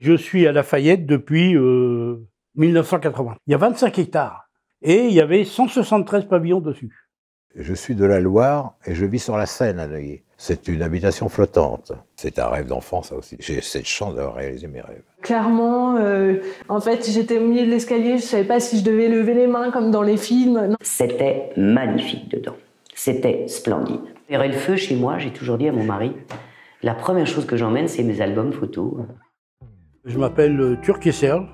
Je suis à Lafayette depuis 1980. Il y a 25 hectares et il y avait 173 pavillons dessus. Je suis de la Loire et je vis sur la Seine à Neuilly. C'est une habitation flottante. C'est un rêve d'enfant, ça aussi. J'ai cette chance d'avoir réalisé mes rêves. Clairement, en fait, j'étais au milieu de l'escalier, je savais pas si je devais lever les mains comme dans les films. C'était magnifique dedans. C'était splendide. Verrer le feu chez moi, j'ai toujours dit à mon mari, la première chose que j'emmène, c'est mes albums photos. Je m'appelle Turquier Serge,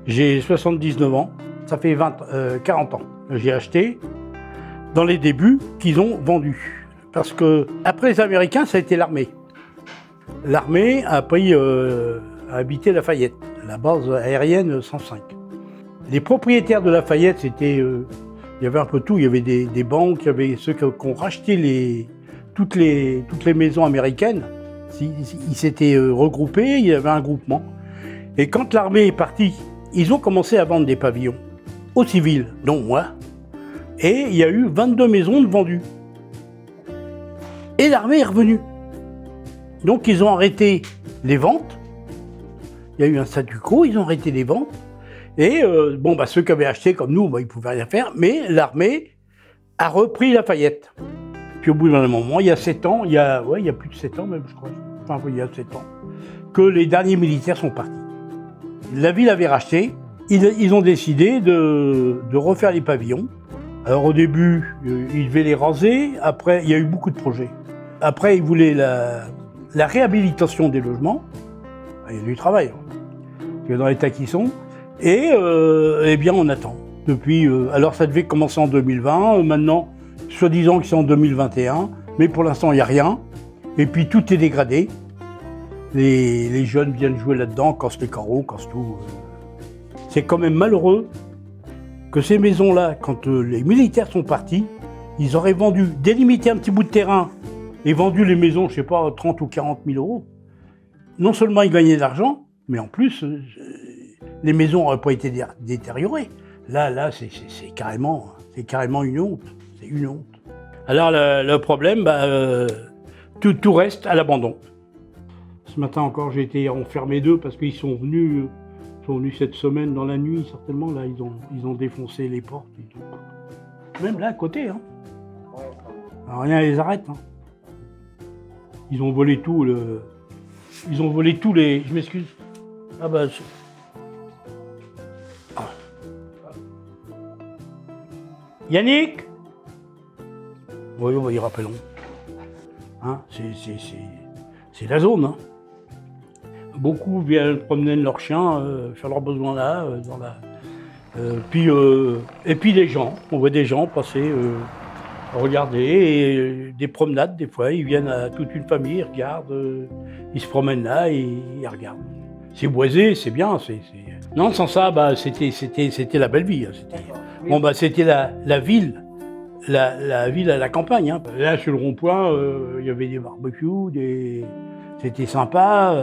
j'ai 79 ans, ça fait 40 ans que j'ai acheté dans les débuts qu'ils ont vendu. Parce que après les Américains, ça a été l'armée. L'armée a pris a habité Lafayette, la base aérienne 105. Les propriétaires de Lafayette, c'était, il y avait un peu tout, il y avait des banques, il y avait ceux qui ont racheté toutes les maisons américaines. Ils s'étaient regroupés, il y avait un groupement. Et quand l'armée est partie, ils ont commencé à vendre des pavillons aux civils, dont moi. Et il y a eu 22 maisons de vendues. Et l'armée est revenue. Donc ils ont arrêté les ventes. Il y a eu un statu quo, ils ont arrêté les ventes. Et ceux qui avaient acheté comme nous, ils ne pouvaient rien faire. Mais l'armée a repris Lafayette. Puis au bout d'un moment, il y a 7 ans, il y a plus de 7 ans même, je crois, enfin il y a 7 ans, que les derniers militaires sont partis. La ville avait racheté, ils ont décidé de refaire les pavillons. Alors au début, ils devaient les raser, après il y a eu beaucoup de projets. Après ils voulaient la réhabilitation des logements, il y a du travail, dans l'état qu'ils sont, et eh bien on attend. Depuis, alors ça devait commencer en 2020, maintenant, soi-disant que c'est en 2021, mais pour l'instant, il n'y a rien. Et puis, tout est dégradé. Les jeunes viennent jouer là-dedans, cassent les carreaux, cassent tout. C'est quand même malheureux que ces maisons-là, quand les militaires sont partis, ils auraient vendu, délimité un petit bout de terrain et vendu les maisons, je ne sais pas, 30 ou 40 000 euros. Non seulement ils gagnaient de l'argent, mais en plus, les maisons n'auraient pas été détériorées. Là, c'est carrément une honte. C'est une honte. Alors le problème, tout reste à l'abandon. Ce matin encore, j'ai été enfermé d'eux parce qu'ils sont venus cette semaine dans la nuit, certainement. Là, ils ont défoncé les portes et tout. Même là, à côté. Hein. Alors, rien les arrête. Hein. Ils ont volé tout. Ils ont volé tous les... Je m'excuse. Ah bah... Yannick? Oui, on va y rappeler. Hein, c'est la zone. Hein. Beaucoup viennent promener leurs chiens, faire leurs besoins là, et puis des gens, on voit des gens passer, regarder, et des promenades des fois, ils viennent à toute une famille, ils regardent, ils se promènent là et ils regardent. C'est boisé, c'est bien. Non, sans ça, c'était la belle vie. Hein, c'était la ville. La ville à la campagne. Hein. Là, sur le rond-point, il y avait des barbecues, c'était sympa.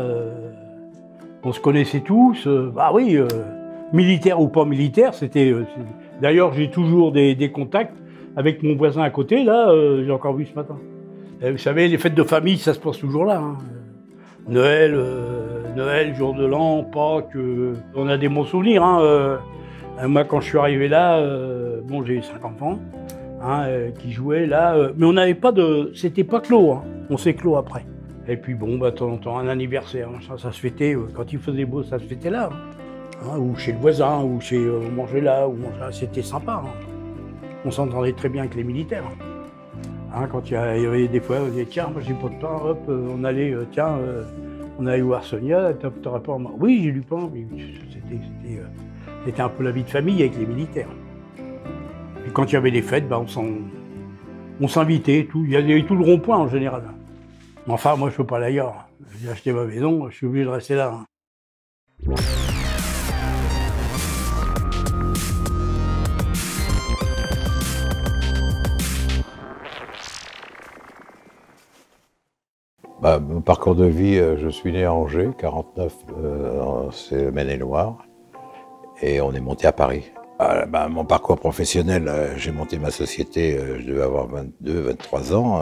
On se connaissait tous. Militaire ou pas militaire, c'était... D'ailleurs, j'ai toujours des contacts avec mon voisin à côté, là, j'ai encore vu ce matin. Vous savez, les fêtes de famille, ça se passe toujours là. Hein. Noël, jour de l'an, Pâques, on a des bons souvenirs. Hein. Moi, quand je suis arrivé là, j'ai eu 5 enfants. Qui jouaient là, mais on n'avait pas de... C'était pas clos, hein. On s'est clos après. Et puis de temps en temps, un anniversaire, ça se fêtait, quand il faisait beau, ça se fêtait là. Hein, ou chez le voisin, ou chez... on mangeait là, c'était sympa. Hein. On s'entendait très bien avec les militaires. Hein, quand il y avait des fois, on disait, tiens, moi j'ai pas de pain, hop, on allait, on allait voir Sonia, t'aurais pas... Oui, j'ai du pain, mais c'était un peu la vie de famille avec les militaires. Et quand il y avait des fêtes, on s'invitait, tout. Il y avait tout le rond-point en général. Mais enfin, moi, je ne peux pas aller ailleurs. J'ai acheté ma maison, je suis obligé de rester là. Hein. Mon parcours de vie, je suis né à Angers, 49, c'est Maine-et-Loire, et on est monté à Paris. Mon parcours professionnel, j'ai monté ma société, je devais avoir 22, 23 ans,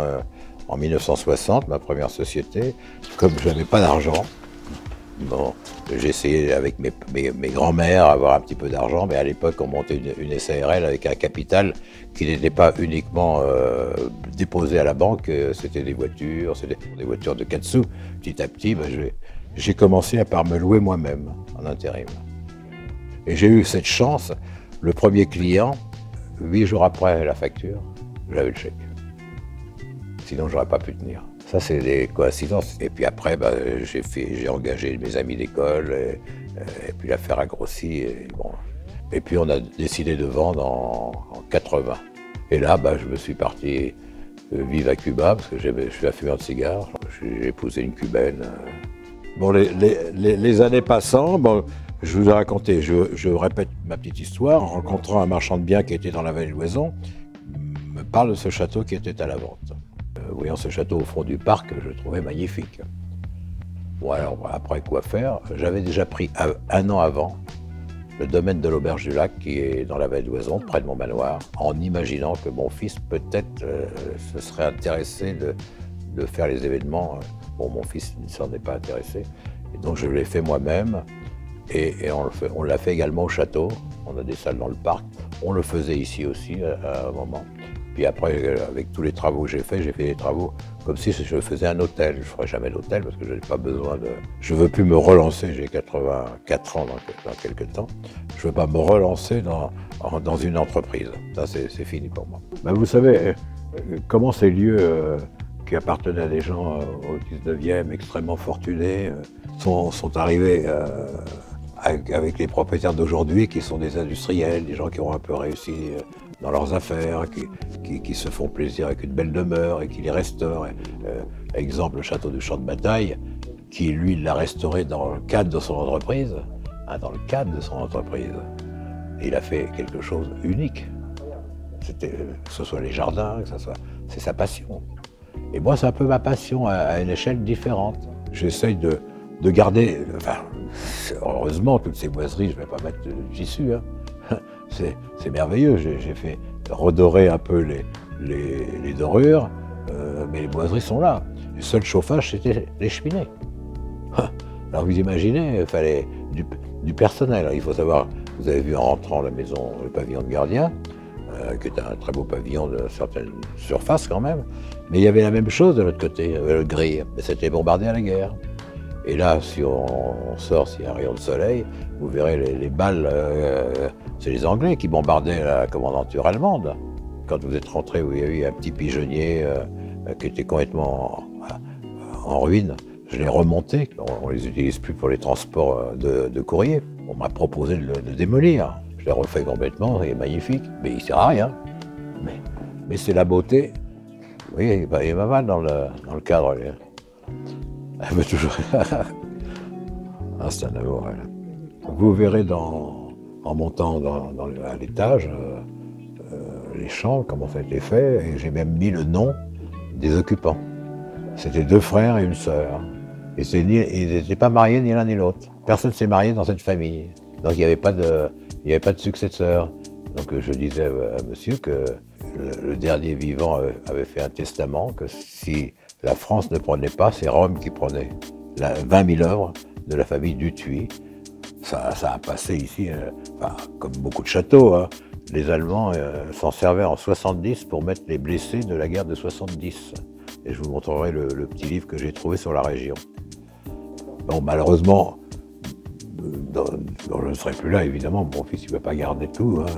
en 1960, ma première société. Comme je n'avais pas d'argent, bon, j'ai essayé avec mes grands-mères avoir un petit peu d'argent, mais à l'époque on montait une SARL avec un capital qui n'était pas uniquement déposé à la banque, c'était des voitures de 4 sous. Petit à petit, j'ai commencé par me louer moi-même en intérim. Et j'ai eu cette chance, le premier client, 8 jours après la facture, j'avais le chèque. Sinon j'aurais pas pu tenir. Ça, c'est des coïncidences. Et puis après, j'ai engagé mes amis d'école, et puis l'affaire a grossi. Et puis on a décidé de vendre en 80. Et là, je me suis parti vivre à Cuba, parce que je suis un fumeur de cigares. J'ai épousé une cubaine. Bon, les années passant, je vous ai raconté, je répète ma petite histoire, en rencontrant un marchand de biens qui était dans la vallée de l'Ouezon, me parle de ce château qui était à la vente. Voyant ce château au fond du parc, je le trouvais magnifique. Bon, alors après quoi faire, j'avais déjà pris un an avant le domaine de l'Auberge du Lac qui est dans la vallée de l'Ouezon, près de mon manoir, en imaginant que mon fils peut-être se serait intéressé de faire les événements. Bon, mon fils ne s'en est pas intéressé, et donc je l'ai fait moi-même, et on l'a fait également au château. On a des salles dans le parc, on le faisait ici aussi à un moment. Puis après, avec tous les travaux que j'ai fait des travaux comme si je faisais un hôtel. Je ne ferai jamais d'hôtel parce que je n'ai pas besoin de... Je ne veux plus me relancer, j'ai 84 ans dans quelques temps. Je ne veux pas me relancer dans une entreprise. Ça, c'est fini pour moi. Vous savez, comment ces lieux qui appartenaient à des gens au 19e, extrêmement fortunés, sont arrivés avec les propriétaires d'aujourd'hui qui sont des industriels, des gens qui ont un peu réussi dans leurs affaires, qui se font plaisir avec une belle demeure et qui les restaurent. Exemple, le château du Champ de Bataille, qui lui l'a restauré dans le cadre de son entreprise. Dans le cadre de son entreprise. Et il a fait quelque chose unique. Que ce soit les jardins, c'est sa passion. Et moi, c'est un peu ma passion à une échelle différente. J'essaye de garder, heureusement, toutes ces boiseries, je ne vais pas mettre de tissu, hein. C'est merveilleux, j'ai fait redorer un peu les dorures, mais les boiseries sont là. Le seul chauffage, c'était les cheminées. Alors vous imaginez, il fallait du personnel. Alors, il faut savoir, vous avez vu en rentrant à la maison le pavillon de gardien, qui est un très beau pavillon de certaine surface quand même, mais il y avait la même chose de l'autre côté, le grille, mais c'était bombardé à la guerre. Et là, si on sort, s'il y a un rayon de soleil, vous verrez les balles, c'est les Anglais qui bombardaient la commandanture allemande. Quand vous êtes rentré, il y a eu un petit pigeonnier qui était complètement en ruine. Je l'ai remonté, on ne les utilise plus pour les transports de courrier. On m'a proposé de le démolir. Je l'ai refait complètement, il est magnifique, mais il ne sert à rien. Mais c'est la beauté. Oui, il m'a mal dans le cadre. Elle veut toujours... c'est un amour, elle. Vous verrez en montant à l'étage les chambres, comment ça a été fait, et j'ai même mis le nom des occupants. C'était 2 frères et une sœur. Et ils n'étaient pas mariés ni l'un ni l'autre. Personne ne s'est marié dans cette famille. Donc il n'y avait pas de successeur. Donc je disais à monsieur que le dernier vivant avait fait un testament que si la France ne prenait pas, c'est Rome qui prenait 20 000 œuvres de la famille Dutuy. Ça a passé ici, comme beaucoup de châteaux, hein. Les Allemands s'en servaient en 70 pour mettre les blessés de la guerre de 70. Et je vous montrerai le petit livre que j'ai trouvé sur la région. Bon, malheureusement, je ne serai plus là, évidemment. Mon fils, il ne peut pas garder tout, hein.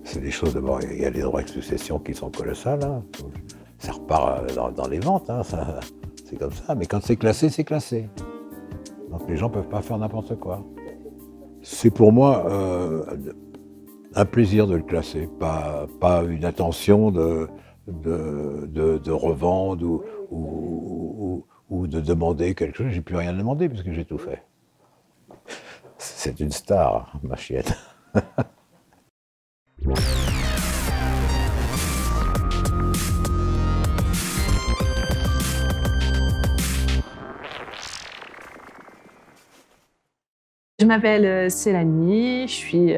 C'est des choses, d'abord, il y a les droits de succession qui sont colossales, hein. Ça repart dans les ventes, hein. C'est comme ça. Mais quand c'est classé, c'est classé. Donc les gens ne peuvent pas faire n'importe quoi. C'est pour moi un plaisir de le classer, pas une intention de revendre ou de demander quelque chose. J'ai plus rien demandé puisque j'ai tout fait. C'est une star, ma chienne. Je m'appelle Célanie, je suis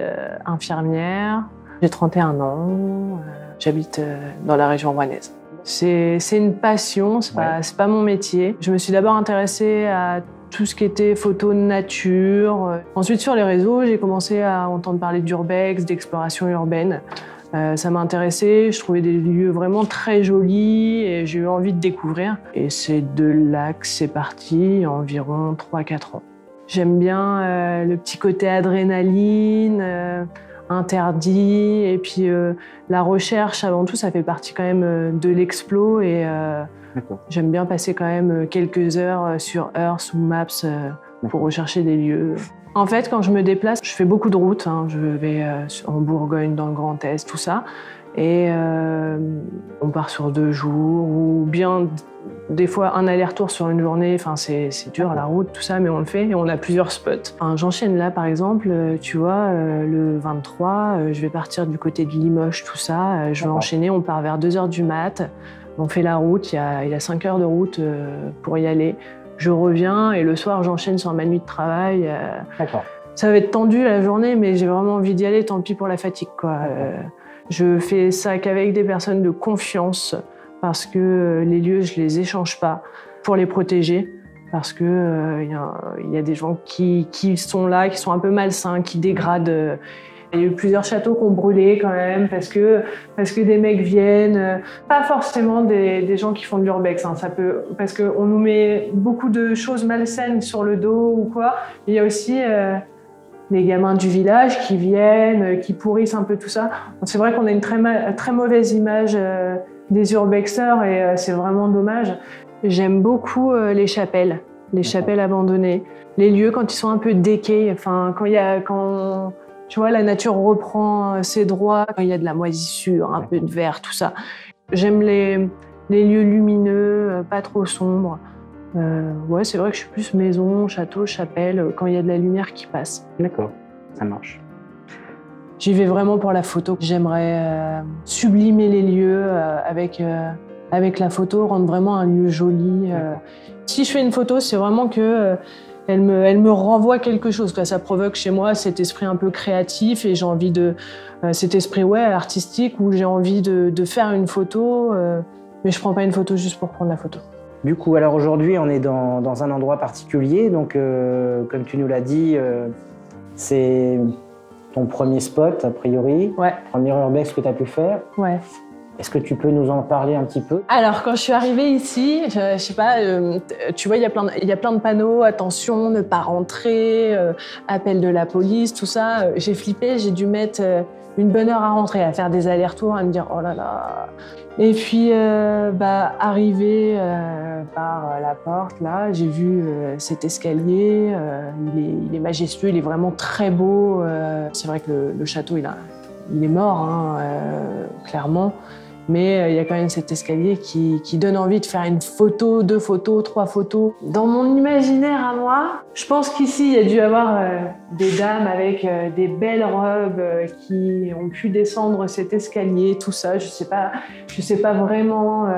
infirmière, j'ai 31 ans, j'habite dans la région rouennaise. C'est une passion, c'est pas mon métier. Je me suis d'abord intéressée à tout ce qui était photo de nature. Ensuite, sur les réseaux, j'ai commencé à entendre parler d'urbex, d'exploration urbaine. Ça m'a intéressée, je trouvais des lieux vraiment très jolis et j'ai eu envie de découvrir. Et c'est de là que c'est parti, il y a environ 3-4 ans. J'aime bien le petit côté adrénaline, interdit, et puis la recherche, avant tout, ça fait partie quand même de l'explo et j'aime bien passer quand même quelques heures sur Earth ou Maps pour rechercher des lieux. En fait, quand je me déplace, je fais beaucoup de routes. Hein. Je vais en Bourgogne, dans le Grand Est, tout ça. Et on part sur 2 jours, ou bien des fois un aller-retour sur une journée. Enfin, c'est dur, la route, tout ça, mais on le fait et on a plusieurs spots. Enfin, j'enchaîne là, par exemple, tu vois, le 23, je vais partir du côté de Limoges, tout ça. Je vais enchaîner, on part vers 2h du mat'. On fait la route, il y a 5 heures de route pour y aller. Je reviens et le soir, j'enchaîne sur ma nuit de travail. Ça va être tendu la journée, mais j'ai vraiment envie d'y aller, tant pis pour la fatigue, quoi. Je fais ça qu'avec des personnes de confiance, parce que les lieux, je les échange pas pour les protéger, parce que y a des gens qui sont là, qui sont un peu malsains, qui dégradent. Il y a eu plusieurs châteaux qui ont brûlé quand même, parce que des mecs viennent, pas forcément des gens qui font de l'urbex, hein, parce qu'on nous met beaucoup de choses malsaines sur le dos ou quoi. Il y a aussi les gamins du village qui viennent, qui pourrissent un peu tout ça. C'est vrai qu'on a une très mauvaise image des urbexeurs et c'est vraiment dommage. J'aime beaucoup les chapelles abandonnées, les lieux quand ils sont un peu déqués, enfin quand tu vois, la nature reprend ses droits, quand il y a de la moisissure, un peu de verre, tout ça. J'aime les lieux lumineux, pas trop sombres. Ouais, c'est vrai que je suis plus maison, château, chapelle, quand il y a de la lumière qui passe. D'accord, ça marche. J'y vais vraiment pour la photo. J'aimerais sublimer les lieux avec la photo, rendre vraiment un lieu joli. Si je fais une photo, c'est vraiment que elle me renvoie quelque chose, quoi. Ça provoque chez moi cet esprit un peu créatif et j'ai envie de cet esprit artistique où j'ai envie de faire une photo, mais je prends pas une photo juste pour prendre la photo. Du coup, alors aujourd'hui, on est dans un endroit particulier, donc comme tu nous l'as dit, c'est ton premier spot a priori, premier urbex que tu as pu faire. Ouais. Est-ce que tu peux nous en parler un petit peu? Alors, quand je suis arrivée ici, je sais pas, tu vois, il y a plein de panneaux, attention, ne pas rentrer, appel de la police, tout ça. J'ai flippé, j'ai dû mettre une bonne heure à rentrer, à faire des allers-retours, à me dire, oh là là. Et puis, arrivé par la porte, là, j'ai vu cet escalier, il est majestueux, il est vraiment très beau. C'est vrai que le château, il est mort, hein, clairement. Mais il y a quand même cet escalier qui donne envie de faire une photo, 2 photos, 3 photos. Dans mon imaginaire à moi, je pense qu'ici, il y a dû y avoir des dames avec des belles robes qui ont pu descendre cet escalier, tout ça. Je sais pas vraiment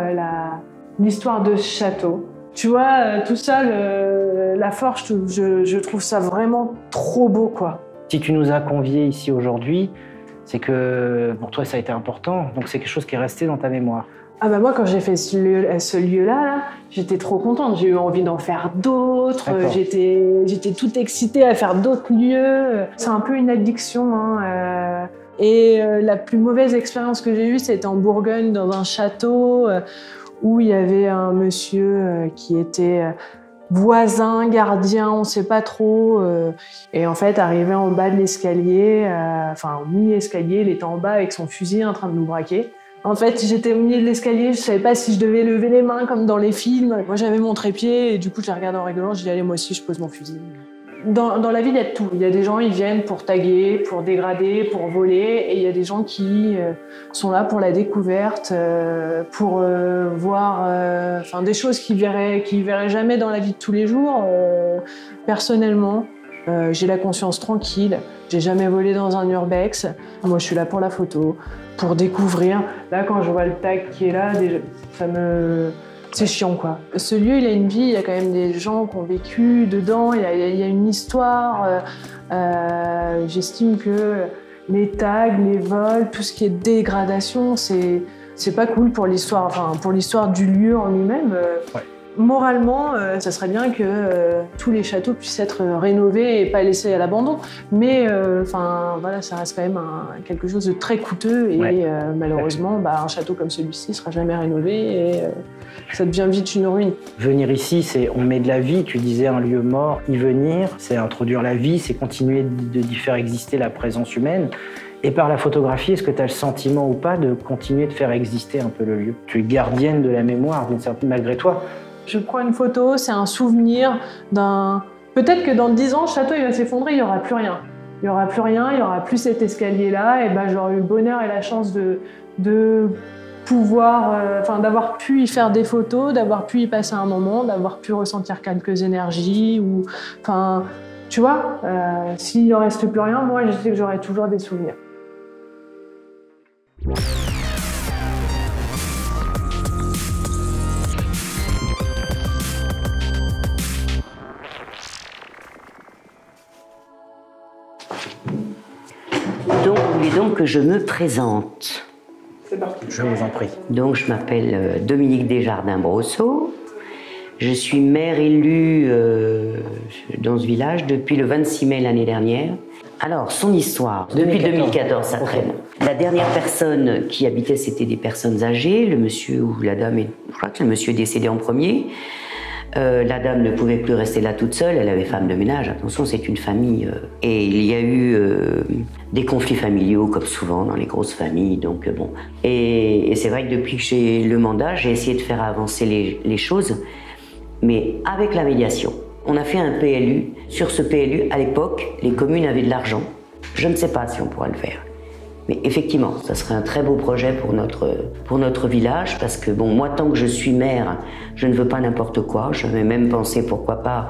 l'histoire de ce château. Tu vois, tout ça, la forge, je trouve ça vraiment trop beau, quoi. Si tu nous as conviés ici aujourd'hui, c'est que pour toi ça a été important, donc c'est quelque chose qui est resté dans ta mémoire. Ah bah moi quand j'ai fait ce lieu-là, j'étais trop contente, j'ai eu envie d'en faire d'autres, j'étais toute excitée à faire d'autres lieux. C'est un peu une addiction, hein. Et la plus mauvaise expérience que j'ai eue, c'était en Bourgogne, dans un château, où il y avait un monsieur qui était voisin, gardien, on sait pas trop. Et en fait, arrivé en bas de l'escalier, enfin mi-escalier, il était en bas avec son fusil en train de nous braquer. En fait, j'étais au milieu de l'escalier, je savais pas si je devais lever les mains comme dans les films. Moi, j'avais mon trépied et du coup, je l'ai regardé en rigolant, je dis allez, moi aussi, je pose mon fusil. Dans la vie, il y a de tout. Il y a des gens, ils viennent pour taguer, pour dégrader, pour voler, et il y a des gens qui sont là pour la découverte, pour voir des choses qu'ils verraient jamais dans la vie de tous les jours. Personnellement, j'ai la conscience tranquille. J'ai jamais volé dans un urbex. Moi, je suis là pour la photo, pour découvrir. Là, quand je vois le tag qui est là, déjà, C'est chiant, quoi. Ce lieu, il a une vie, il y a quand même des gens qui ont vécu dedans, il y a une histoire. J'estime que les tags, les vols, tout ce qui est dégradation, c'est pas cool pour l'histoire, enfin, pour l'histoire du lieu en lui-même. Ouais. Moralement, ça serait bien que tous les châteaux puissent être rénovés et pas laissés à l'abandon. Mais enfin, voilà, ça reste quand même quelque chose de très coûteux et malheureusement, un château comme celui-ci ne sera jamais rénové et ça devient vite une ruine. Venir ici, c'est on met de la vie. Tu disais un lieu mort. Y venir, c'est introduire la vie, c'est continuer d'y faire exister la présence humaine. Et par la photographie, est-ce que tu as le sentiment ou pas de continuer de faire exister un peu le lieu? Tu es gardienne de la mémoire, malgré toi. Je prends une photo, c'est un souvenir d'un... Peut-être que dans 10 ans, le château il va s'effondrer, il n'y aura plus rien. Il n'y aura plus rien, il n'y aura plus cet escalier-là, et j'aurai eu le bonheur et la chance de pouvoir... d'avoir pu y faire des photos, d'avoir pu y passer un moment, d'avoir pu ressentir quelques énergies, ou... Enfin, tu vois, s'il ne reste plus rien, moi, je sais que j'aurai toujours des souvenirs. Donc, vous voulez donc que je me présente? C'est parti. Je vous en prie. Donc, je m'appelle Dominique Desjardins-Brosseau. Je suis maire élue dans ce village depuis le 26 mai l'année dernière. Alors, son histoire, depuis 2014, ça traîne. La dernière personne qui habitait, c'était des personnes âgées. Le monsieur ou la dame, je crois que le monsieur est décédé en premier. La dame ne pouvait plus rester là toute seule, elle avait femme de ménage. Attention, c'est une famille. Et il y a eu des conflits familiaux, comme souvent dans les grosses familles. Donc bon. Et c'est vrai que depuis que j'ai le mandat, j'ai essayé de faire avancer les choses, mais avec la médiation. On a fait un PLU. Sur ce PLU, à l'époque, les communes avaient de l'argent. Je ne sais pas si on pourra le faire. Mais effectivement, ça serait un très beau projet pour notre village, parce que bon, moi, tant que je suis maire, je ne veux pas n'importe quoi. Je vais même penser, pourquoi pas,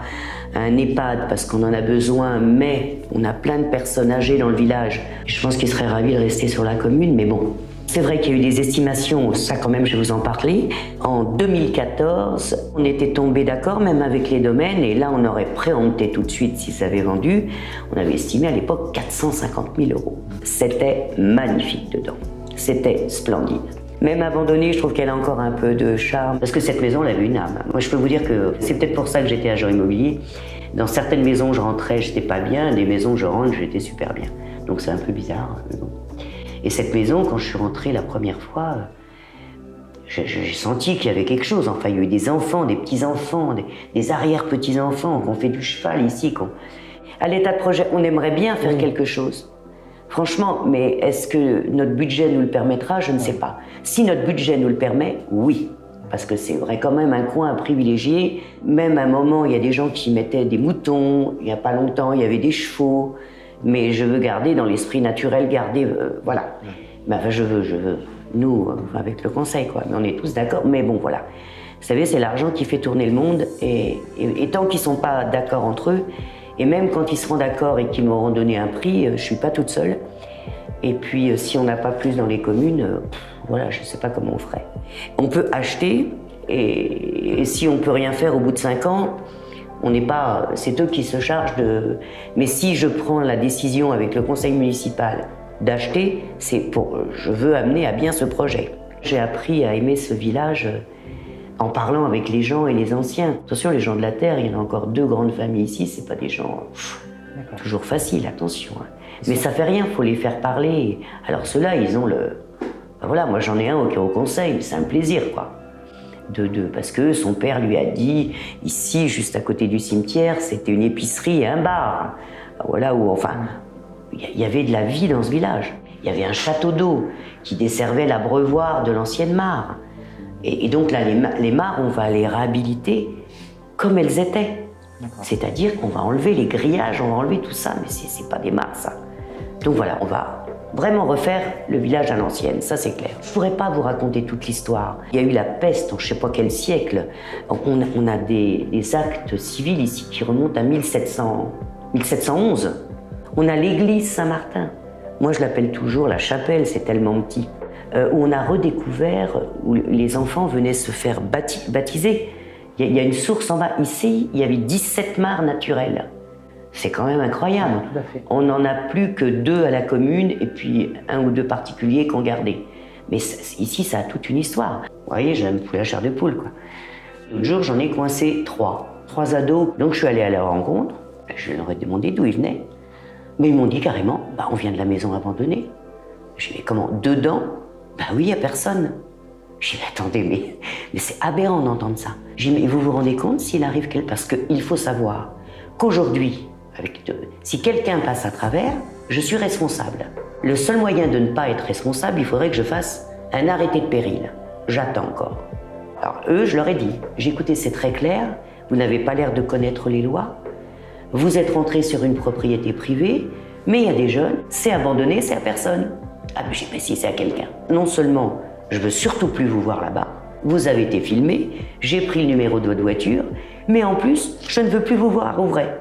à un EHPAD, parce qu'on en a besoin, mais on a plein de personnes âgées dans le village. Je pense qu'ils seraient ravis de rester sur la commune, mais bon. C'est vrai qu'il y a eu des estimations, ça quand même je vais vous en parler. En 2014, on était tombé d'accord même avec les domaines et là on aurait préempté tout de suite si ça avait vendu. On avait estimé à l'époque 450 000 €. C'était magnifique dedans, c'était splendide. Même abandonnée, je trouve qu'elle a encore un peu de charme parce que cette maison elle avait une âme. Moi je peux vous dire que c'est peut-être pour ça que j'étais agent immobilier. Dans certaines maisons je rentrais, j'étais pas bien, des maisons je rentre, j'étais super bien. Donc c'est un peu bizarre, mais bon. Et cette maison, quand je suis rentrée la première fois, j'ai senti qu'il y avait quelque chose. Enfin, il y a eu des enfants, des petits-enfants, des arrière-petits-enfants qui ont fait du cheval ici. À l'état de projet, on aimerait bien faire quelque chose. Franchement, mais est-ce que notre budget nous le permettra? Je ne sais pas. Si notre budget nous le permet, oui. Parce que c'est vrai quand même un coin privilégié. Même à un moment, il y a des gens qui mettaient des moutons. Il n'y a pas longtemps, il y avait des chevaux. Mais je veux garder dans l'esprit naturel, voilà. Ben, enfin, je veux, nous, avec le conseil, quoi. Mais on est tous d'accord, mais bon, voilà. Vous savez, c'est l'argent qui fait tourner le monde, et tant qu'ils ne sont pas d'accord entre eux, et même quand ils seront d'accord et qu'ils m'auront donné un prix, je ne suis pas toute seule. Et puis, si on n'a pas plus dans les communes, voilà, je ne sais pas comment on ferait. On peut acheter, et si on ne peut rien faire au bout de 5 ans, on n'est pas, c'est eux qui se chargent de... Mais si je prends la décision avec le conseil municipal d'acheter, je veux amener à bien ce projet. J'ai appris à aimer ce village en parlant avec les gens et les anciens. Attention, les gens de la terre, il y en a encore 2 grandes familles ici, c'est pas des gens toujours faciles, attention. Hein. Mais ça fait rien, faut les faire parler. Alors ceux-là, ils ont le... Ben voilà, moi j'en ai un au conseil, c'est un plaisir, quoi. Parce que son père lui a dit, ici, juste à côté du cimetière, c'était une épicerie et un bar. Voilà où, enfin, il y avait de la vie dans ce village. Il y avait un château d'eau qui desservait l'abreuvoir de l'ancienne mare. Et donc là, les mares, on va les réhabiliter comme elles étaient. C'est-à-dire qu'on va enlever les grillages, on va enlever tout ça, mais c'est pas des mares, ça. Donc voilà, on va vraiment refaire le village à l'ancienne, ça c'est clair. Je ne pourrais pas vous raconter toute l'histoire. Il y a eu la peste en je ne sais pas quel siècle. On a des actes civils ici qui remontent à 1711. On a l'église Saint-Martin. Moi je l'appelle toujours la chapelle, c'est tellement petit. où on a redécouvert, où les enfants venaient se faire baptiser. Il y a une source en bas. Ici, il y avait 17 mares naturelles. C'est quand même incroyable. Tout à fait. On n'en a plus que 2 à la commune et puis 1 ou 2 particuliers qu'on gardait. Mais ici, ça a toute une histoire. Vous voyez, j'ai un poulet à chair de poule, quoi. L'autre jour, j'en ai coincé 3 ados. Donc, je suis allé à leur rencontre. Je leur ai demandé d'où ils venaient. Mais ils m'ont dit carrément, bah, on vient de la maison abandonnée. J'ai dit, mais comment, dedans? Bah oui, il n'y a personne. J'ai dit, attendez, mais c'est aberrant d'entendre ça. J'ai dit, mais vous vous rendez compte s'il arrive quelque... Parce qu'il faut savoir qu'aujourd'hui, si quelqu'un passe à travers, je suis responsable. Le seul moyen de ne pas être responsable, il faudrait que je fasse un arrêté de péril. J'attends encore. Alors eux, je leur ai dit, j'ai écouté, c'est très clair, vous n'avez pas l'air de connaître les lois, vous êtes rentré sur une propriété privée, mais il y a des jeunes, c'est abandonné, c'est à personne. Ah mais j'ai si c'est à quelqu'un. Non seulement, je veux surtout plus vous voir là-bas, vous avez été filmé, j'ai pris le numéro de votre voiture, mais en plus, je ne veux plus vous voir au vrai.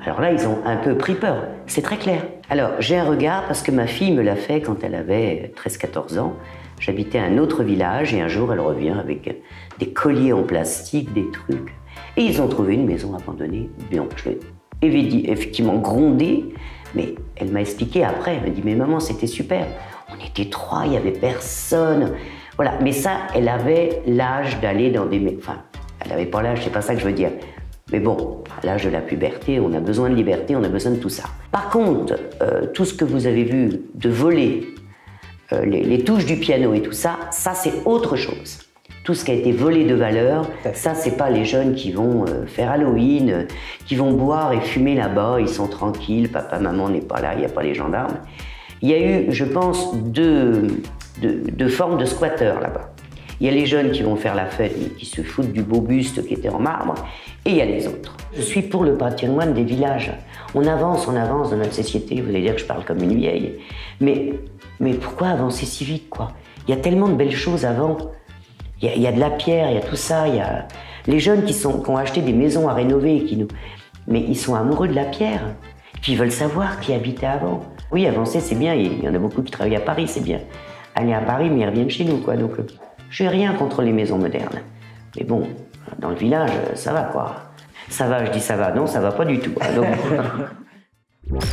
Alors là, ils ont un peu pris peur, c'est très clair. Alors, j'ai un regard parce que ma fille me l'a fait quand elle avait 13-14 ans. J'habitais un autre village et un jour, elle revient avec des colliers en plastique, des trucs. Et ils ont trouvé une maison abandonnée. Bien, je l'ai dit, effectivement grondé, mais elle m'a expliqué après. Elle m'a dit, mais maman, c'était super. On était 3, il n'y avait personne. Voilà, mais ça, elle avait l'âge d'aller dans des... Enfin, elle n'avait pas l'âge, c'est pas ça que je veux dire. Mais bon, à l'âge de la puberté, on a besoin de liberté, on a besoin de tout ça. Par contre, tout ce que vous avez vu de voler, les touches du piano et tout ça, ça c'est autre chose. Tout ce qui a été volé de valeur, ça c'est pas les jeunes qui vont faire Halloween, qui vont boire et fumer là-bas, ils sont tranquilles, papa, maman n'est pas là, il n'y a pas les gendarmes. Il y a eu, je pense, deux formes de squatteurs là-bas. Il y a les jeunes qui vont faire la fête et qui se foutent du beau buste qui était en marbre, et il y a les autres. Je suis pour le patrimoine des villages. On avance dans notre société, vous allez dire que je parle comme une vieille, mais pourquoi avancer si vite, quoi? Il y a tellement de belles choses avant. Il y a de la pierre, il y a tout ça, il y a les jeunes qui ont acheté des maisons à rénover, mais ils sont amoureux de la pierre, puis ils veulent savoir qui habitait avant. Oui, avancer c'est bien, il y en a beaucoup qui travaillent à Paris, c'est bien. Aller à Paris, mais ils reviennent chez nous, quoi. Donc, je n'ai rien contre les maisons modernes. Mais bon, dans le village, ça va, quoi. Ça va, je dis ça va. Non, ça va pas du tout. Donc...